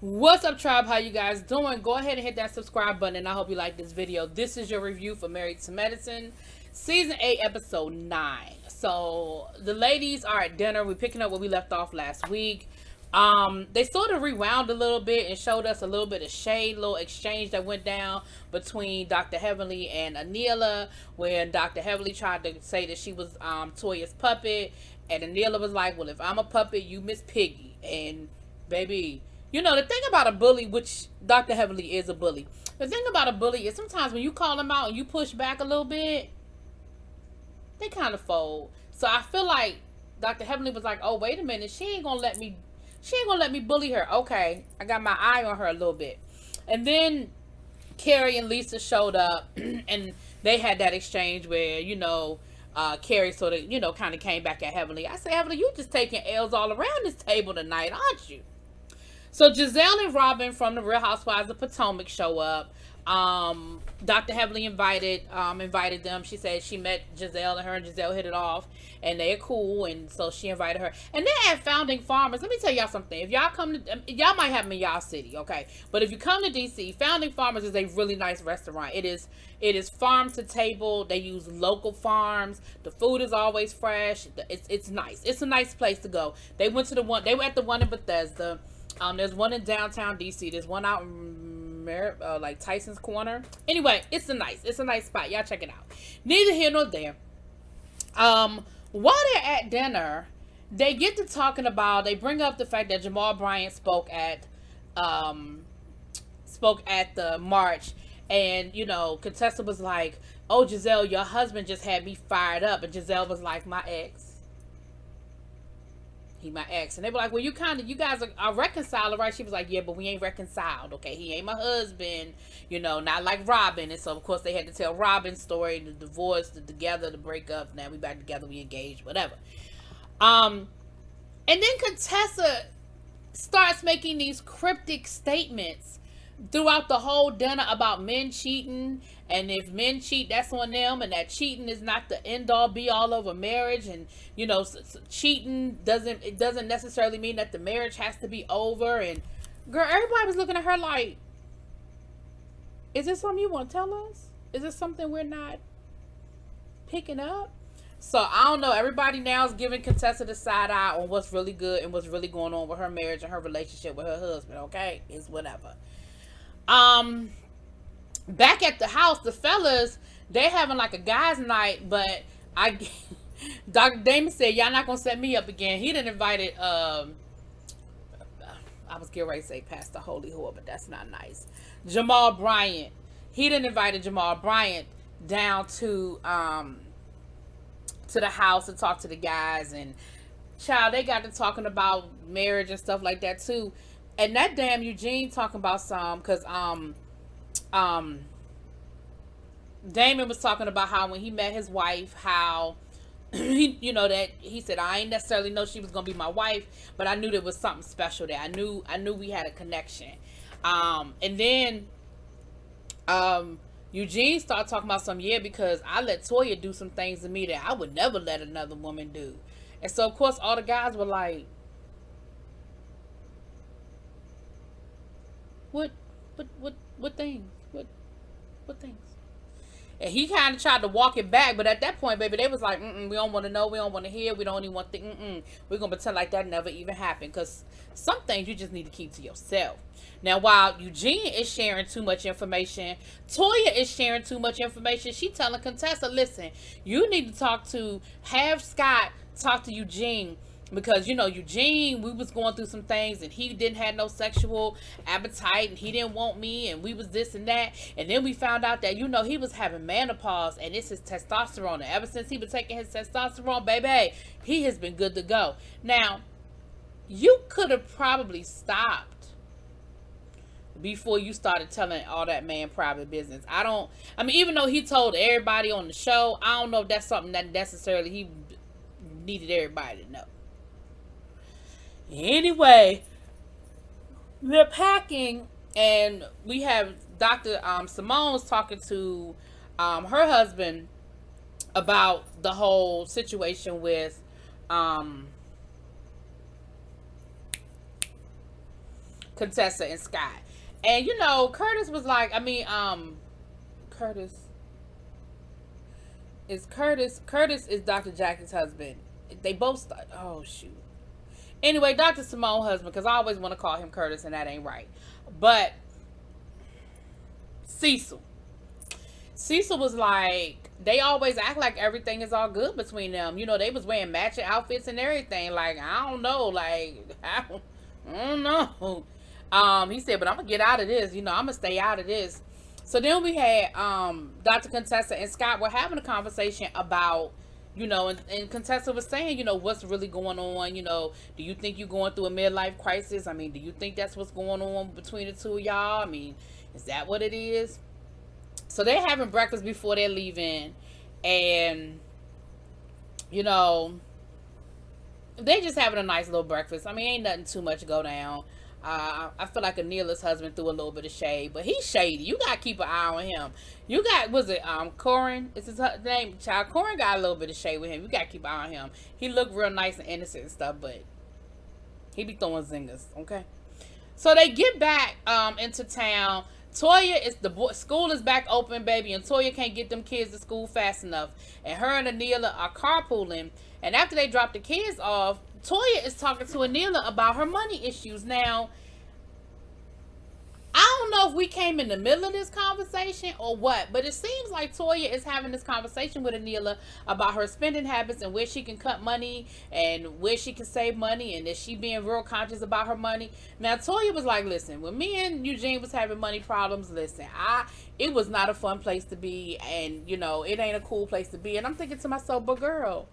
What's up, tribe? How you guys doing? Go ahead and hit that subscribe button, and I hope you like this video. This is your review for Married to Medicine, Season 8, Episode 9. So, the ladies are at dinner. We're picking up where we left off last week. They sort of rewound a little bit and showed us a little bit of shade, little exchange that went down between Dr. Heavenly and Anila, when Dr. Heavenly tried to say that she was Toya's puppet, and Anila was like, well, if I'm a puppet, you Miss Piggy. And, baby... You know, the thing about a bully, which Dr. Heavenly is a bully, the thing about a bully is sometimes when you call them out and you push back a little bit, they kind of fold. So I feel like Dr. Heavenly was like, oh, wait a minute, she ain't gonna let me bully her. Okay, I got my eye on her a little bit. And then Carrie and Lisa showed up and they had that exchange where, you know, Carrie sort of, you know, kind of came back at Heavenly. I said, Heavenly, you just taking L's all around this table tonight, aren't you? So Giselle and Robin from the Real Housewives of Potomac show up. Dr. Heavenly invited them. She said she met Giselle and her and Giselle hit it off and they're cool, and so she invited her. And then at Founding Farmers, let me tell y'all something. If y'all come to, y'all might have them in y'all city, okay? But if you come to DC, Founding Farmers is a really nice restaurant. It is farm to table. They use local farms. The food is always fresh. It's nice. It's a nice place to go. They were at the one in Bethesda. There's one in downtown DC. There's one out in like Tyson's Corner. Anyway, it's a nice spot. Y'all check it out. Neither here nor there. While they're at dinner, they get to talking about. They bring up the fact that Jamal Bryant spoke at the march, and you know, Contessa was like, "Oh, Giselle, your husband just had me fired up," and Giselle was like, "My ex." He my ex. And they were like, well, you guys are reconciled, right? She was like, yeah, but we ain't reconciled, okay? He ain't my husband, you know, not like Robin. And so, of course, they had to tell Robin's story, the divorce, the together, the breakup. Now we back together, we engaged, whatever. And then Contessa starts making these cryptic statements throughout the whole dinner about men cheating, and if men cheat, that's on them, and that cheating is not the end all be all of a marriage, and you know, cheating doesn't necessarily mean that the marriage has to be over. And girl, everybody was looking at her like, is this something you want to tell us? Is this something we're not picking up? So I don't know. Everybody now is giving Contessa the side eye on what's really good and what's really going on with her marriage and her relationship with her husband. Okay, it's whatever. Back at the house, the fellas, they having like a guys' night, but Dr. Damon said, y'all not gonna set me up again. He done invited, I was getting ready to say Pastor Holy Whore, but that's not nice. Jamal Bryant. He done invited Jamal Bryant down to the house to talk to the guys, and child, they got to talking about marriage and stuff like that too. And that damn Eugene talking about some, because Damon was talking about how when he met his wife, how he, you know, that he said, I ain't necessarily know she was gonna be my wife, but I knew there was something special there. I knew we had a connection. And then Eugene started talking about some, yeah, because I let Toya do some things to me that I would never let another woman do. And so of course all the guys were like, What things? What things? And he kind of tried to walk it back, but at that point, baby, they was like, we don't want to know, we don't want to hear, we don't even want to, we're going to pretend like that never even happened, because some things you just need to keep to yourself. Now, while Eugene is sharing too much information, Toya is sharing too much information. She telling Contessa, listen, you need to have Scott talk to Eugene, because you know, Eugene, we was going through some things and he didn't have no sexual appetite and he didn't want me and we was this and that, and then we found out that, you know, he was having menopause and it's his testosterone, and ever since he was taking his testosterone, baby, he has been good to go. Now, you could have probably stopped before you started telling all that man private business. I mean, even though he told everybody on the show, I don't know if that's something that necessarily he needed everybody to know. Anyway, they're packing, and we have Dr. Simone was talking to her husband about the whole situation with Contessa and Scott. And you know, Curtis was like, Curtis is Dr. Jackie's husband. They both oh shoot. Anyway, Dr. Simone's husband, because I always want to call him Curtis and that ain't right. But Cecil was like, they always act like everything is all good between them. You know, they was wearing matching outfits and everything. Like, I don't know. Like, I don't know. He said, but I'm going to get out of this. You know, I'm going to stay out of this. So then we had Dr. Contessa and Scott were having a conversation about, you know, and Contessa was saying, you know, what's really going on? You know, do you think you're going through a midlife crisis? I mean, do you think that's what's going on between the two of y'all? I mean, is that what it is? So they're having breakfast before they're leaving. And, you know, they just having a nice little breakfast. I mean, ain't nothing too much go down. I feel like Anila's husband threw a little bit of shade, but he's shady. You gotta keep an eye on him. You got, was it Corin? Is his name? Child Corin got a little bit of shade with him. You gotta keep an eye on him. He looked real nice and innocent and stuff, but he be throwing zingers. Okay. So they get back into town. Toya is school is back open, baby, and Toya can't get them kids to school fast enough. And her and Anila are carpooling. And after they drop the kids off, Toya is talking to Anila about her money issues. Now, I don't know if we came in the middle of this conversation or what, but it seems like Toya is having this conversation with Anila about her spending habits and where she can cut money and where she can save money, and is she being real conscious about her money. Now, Toya was like, listen, when me and Eugene was having money problems, listen, it was not a fun place to be, and, you know, it ain't a cool place to be. And I'm thinking to myself, but girl,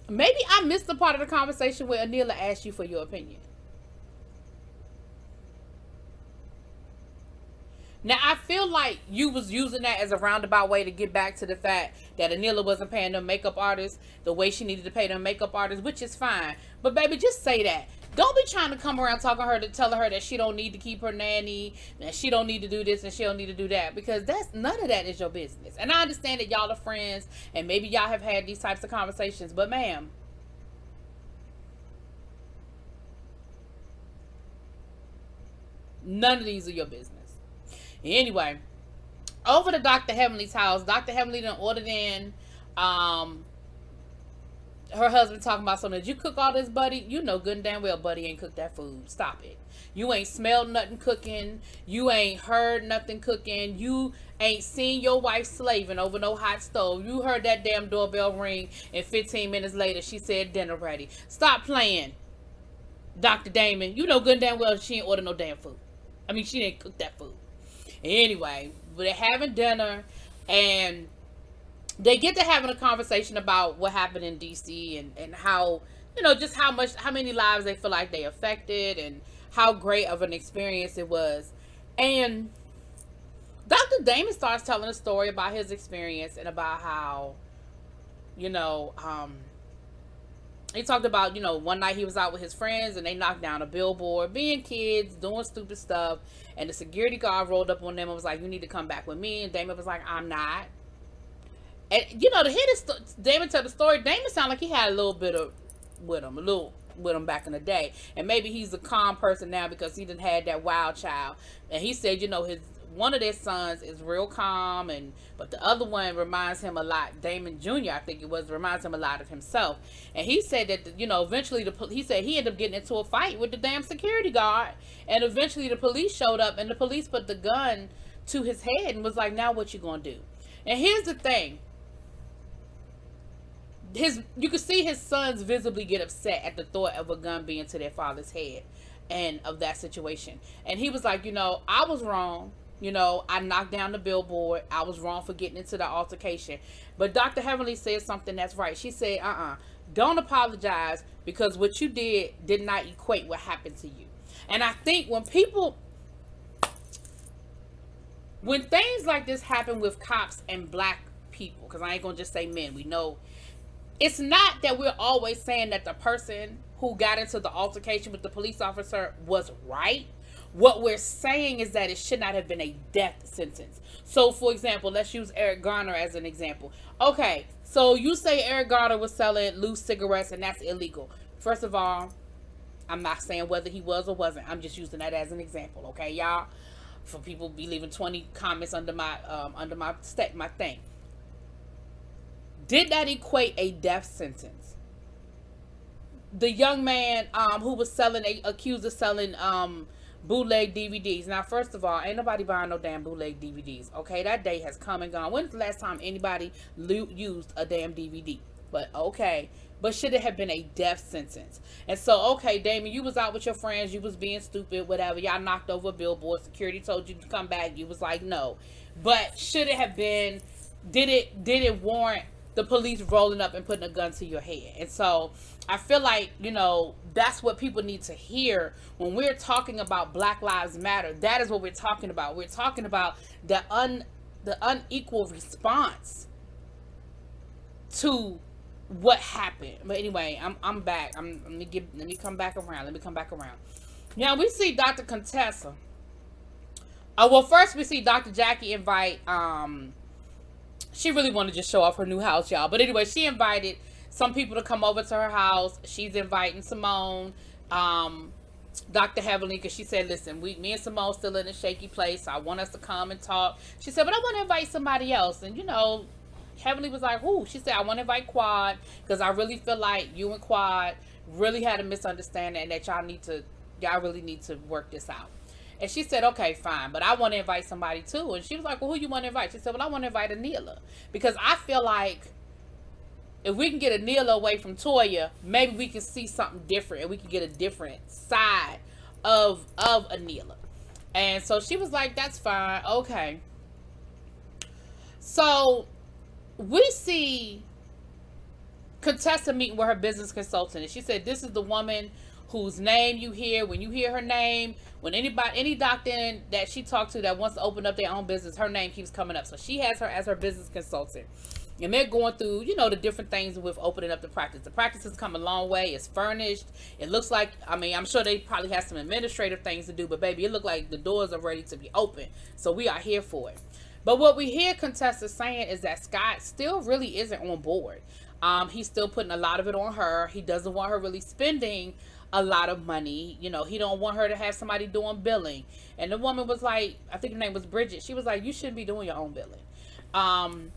maybe I missed the part of the conversation where Anila asked you for your opinion. Now, I feel like you was using that as a roundabout way to get back to the fact that Anila wasn't paying them makeup artists the way she needed to pay them makeup artists, which is fine. But, baby, just say that. Don't be trying to come around talking to her to tell her that she don't need to keep her nanny, that she don't need to do this and she don't need to do that, because none of that is your business. And I understand that y'all are friends and maybe y'all have had these types of conversations, but ma'am, none of these are your business. Anyway, over to Dr. Heavenly's house. Dr. Heavenly done ordered in her husband talking about something. Did you cook all this, buddy? You know good and damn well Buddy ain't cooked that food. Stop it. You ain't smelled nothing cooking. You ain't heard nothing cooking. You ain't seen your wife slaving over no hot stove. You heard that damn doorbell ring, and 15 minutes later she said dinner ready. Stop playing, Dr. Damon. You know good and damn well she ain't ordered no damn food. I mean, she didn't cook that food. Anyway, they're having dinner, and they get to having a conversation about what happened in DC and how, you know, just how many lives they feel like they affected and how great of an experience it was. And Dr. Damon starts telling a story about his experience and about how, you know, he talked about, you know, one night he was out with his friends and they knocked down a billboard, being kids, doing stupid stuff. And the security guard rolled up on them and was like, you need to come back with me. And Damon was like, I'm not. And, you know, to hear Damon tell the story, Damon sounded like he had a little bit of with him back in the day. And maybe he's a calm person now because he didn't had that wild child. And he said, you know, one of their sons is real calm, but the other one reminds him a lot, Damon Jr., I think it was, reminds him a lot of himself. And he said that, you know, eventually he said he ended up getting into a fight with the damn security guard, and eventually the police showed up, and the police put the gun to his head and was like, now what you gonna do? And here's the thing. You could see his sons visibly get upset at the thought of a gun being to their father's head and of that situation. And he was like, you know, I was wrong. You know, I knocked down the billboard. I was wrong for getting into the altercation. But Dr. Heavenly said something that's right. She said, don't apologize, because what you did not equate what happened to you. And I think when things like this happen with cops and black people, because I ain't going to just say men, we know, it's not that we're always saying that the person who got into the altercation with the police officer was right. What we're saying is that it should not have been a death sentence. So, for example, let's use Eric Garner as an example. Okay, so you say Eric Garner was selling loose cigarettes and that's illegal. First of all, I'm not saying whether he was or wasn't. I'm just using that as an example, okay, y'all? For people be leaving 20 comments under my my thing. Did that equate a death sentence? The young man who was accused of selling bootleg DVDs. Now, first of all, ain't nobody buying no damn bootleg DVDs. Okay, that day has come and gone. When's the last time anybody used a damn DVD? But okay. But should it have been a death sentence? And so, okay, Damon, you was out with your friends. You was being stupid, whatever. Y'all knocked over a billboard. Security told you to come back. You was like, no. But should it have been, did it warrant the police rolling up and putting a gun to your head? And so I feel like, you know, that's what people need to hear when we're talking about Black Lives Matter. That is what we're talking about. We're talking about the unequal response to what happened. But anyway, I'm back. Let me come back around. Now we see Dr. Contessa. Well, first we see Dr. Jackie invite she really wanted to just show off her new house, y'all. But anyway, she invited some people to come over to her house. She's inviting Simone, Dr. Heavenly, because she said, listen, me and Simone still in a shaky place. So I want us to come and talk. She said, but I want to invite somebody else. And, you know, Heavenly was like, who? She said, I want to invite Quad, because I really feel like you and Quad really had a misunderstanding and that y'all really need to work this out. And she said, okay, fine, but I want to invite somebody too. And she was like, well, who you want to invite? She said, well, I want to invite Anila, because I feel like if we can get Anila away from Toya, maybe we can see something different and we can get a different side of Anila. And so she was like, that's fine. Okay. So we see Contessa meeting with her business consultant, and she said, this is the woman whose name you hear. When you hear her name, when any doctor that she talked to that wants to open up their own business, her name keeps coming up. So she has her as her business consultant. And they're going through, you know, the different things with opening up the practice. The practice has come a long way. It's furnished. It looks like, I mean, I'm sure they probably have some administrative things to do, but baby, it looked like the doors are ready to be open. So we are here for it. But what we hear Contessa saying is that Scott still really isn't on board. He's still putting a lot of it on her. He doesn't want her really spending a lot of money. You know, he don't want her to have somebody doing billing. And the woman was like, I think her name was Bridget. She was like, you shouldn't be doing your own billing.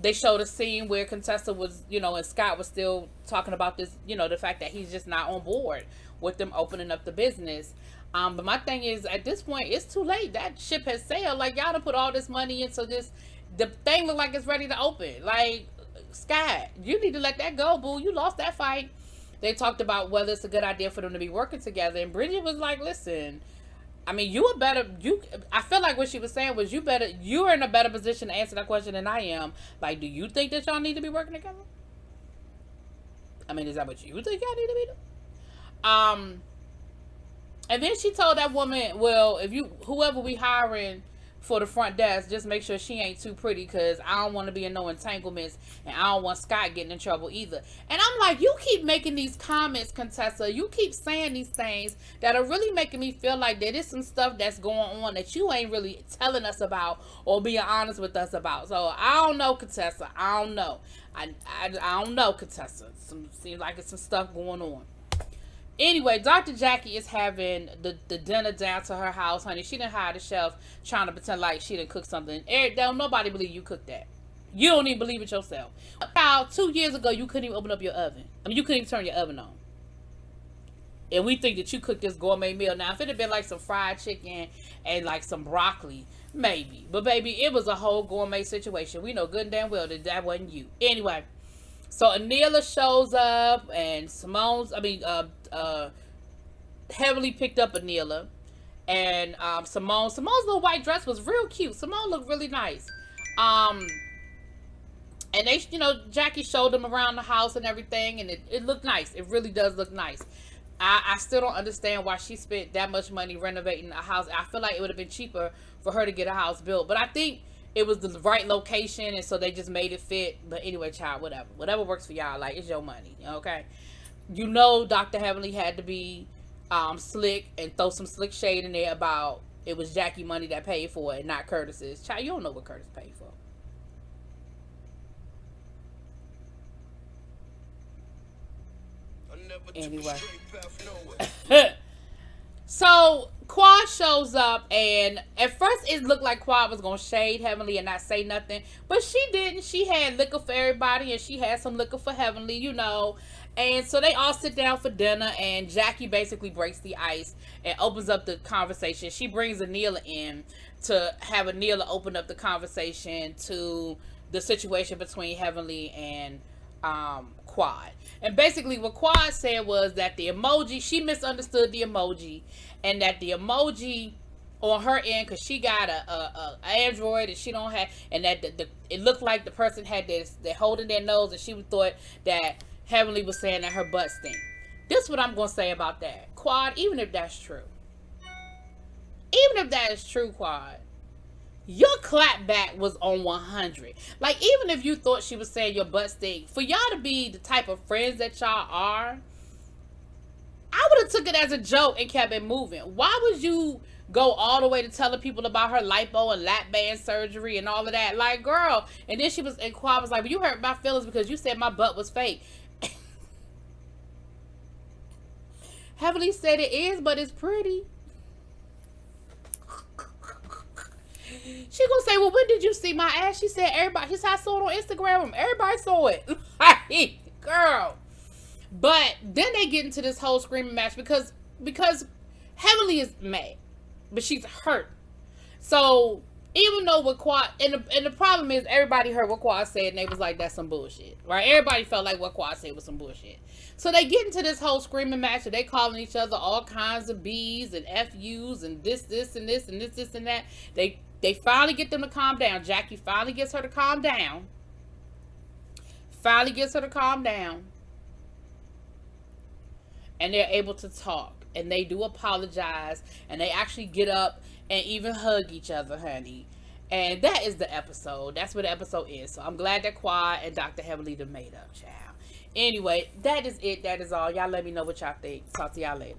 They showed a scene where Contessa was, you know, and Scott was still talking about this, you know, the fact that he's just not on board with them opening up the business. But my thing is, at this point, it's too late. That ship has sailed. Like, y'all done put all this money into this. The thing look like it's ready to open. Like, Scott, you need to let that go, boo. You lost that fight. They talked about whether it's a good idea for them to be working together. And Bridget was like, listen, I mean, I feel like what she was saying was you're in a better position to answer that question than I am. Like, do you think that y'all need to be working together? I mean, is that what you think y'all need to be doing? And then she told that woman, well, whoever we hiring for the front desk, just make sure she ain't too pretty, because I don't want to be in no entanglements, and I don't want Scott getting in trouble either. And I'm like, you keep making these comments, Contessa. You keep saying these things that are really making me feel like there is some stuff that's going on that you ain't really telling us about or being honest with us about. So I don't know, Contessa. I don't know. I don't know, Contessa. Seems like it's some stuff going on. Anyway, Dr. Jackie is having the dinner down to her house, honey. She didn't hide the shelf trying to pretend like she didn't cook something. Eric, nobody believe you cooked that. You don't even believe it yourself. About 2 years ago, you couldn't even open up your oven. I mean, you couldn't even turn your oven on. And we think that you cooked this gourmet meal. Now, if it had been like some fried chicken and like some broccoli, maybe. But baby, it was a whole gourmet situation. We know good and damn well that wasn't you. Anyway. So Anila shows up, and Heavily picked up Anila, and Simone's little white dress was real cute. Simone looked really nice. And they, you know, Jackie showed them around the house and everything, and it looked nice. It really does look nice. I still don't understand why she spent that much money renovating a house. I feel like it would have been cheaper for her to get a house built, but I think it was the right location, and so they just made it fit. But anyway, child, whatever works for y'all. Like, it's your money, okay? You know, Dr. Heavenly had to be slick and throw some slick shade in there about it was Jackie money that paid for it, not Curtis's. Child, you don't know what Curtis paid for. Anyway. So Quad shows up, and at first it looked like Quad was gonna shade Heavenly and not say nothing, but she didn't. She had liquor for everybody, and she had some liquor for Heavenly, you know. And so they all sit down for dinner, and Jackie basically breaks the ice and opens up the conversation. She brings Anila in to have Anila open up the conversation to the situation between Heavenly and Quad. And basically what Quad said was that the emoji, she misunderstood the emoji, and that the emoji on her end, because she got a Android and she don't have, and that it looked like the person had this, they're holding their nose, and she thought that Heavenly was saying that her butt stink. This is what I'm going to say about that. Quad, even if that's true, Quad, your clap back was on 100. Like, even if you thought she was saying your butt stink, for y'all to be the type of friends that y'all are, I would have took it as a joke and kept it moving. Why would you go all the way to telling people about her lipo and lap band surgery and all of that? Like, girl. And then and Quad was like, well, you hurt my feelings because you said my butt was fake. Heavenly said it is, but it's pretty. She gonna say, well, when did you see my ass? She said, everybody. She said, I saw it on Instagram. Everybody saw it. Girl. But then they get into this whole screaming match because Heavenly is mad, but she's hurt. So even though what Quad, and the problem is everybody heard what Quad said and they was like, that's some bullshit, right? Everybody felt like what Quad said was some bullshit. So they get into this whole screaming match and they calling each other all kinds of B's and FU's and this and this and this and that. They finally get them to calm down. Jackie finally gets her to calm down. And they're able to talk. And they do apologize. And they actually get up and even hug each other, honey. And that is the episode. That's what the episode is. So I'm glad that Quad and Dr. Heavenly done made up, child. Anyway, that is it. That is all. Y'all let me know what y'all think. Talk to y'all later.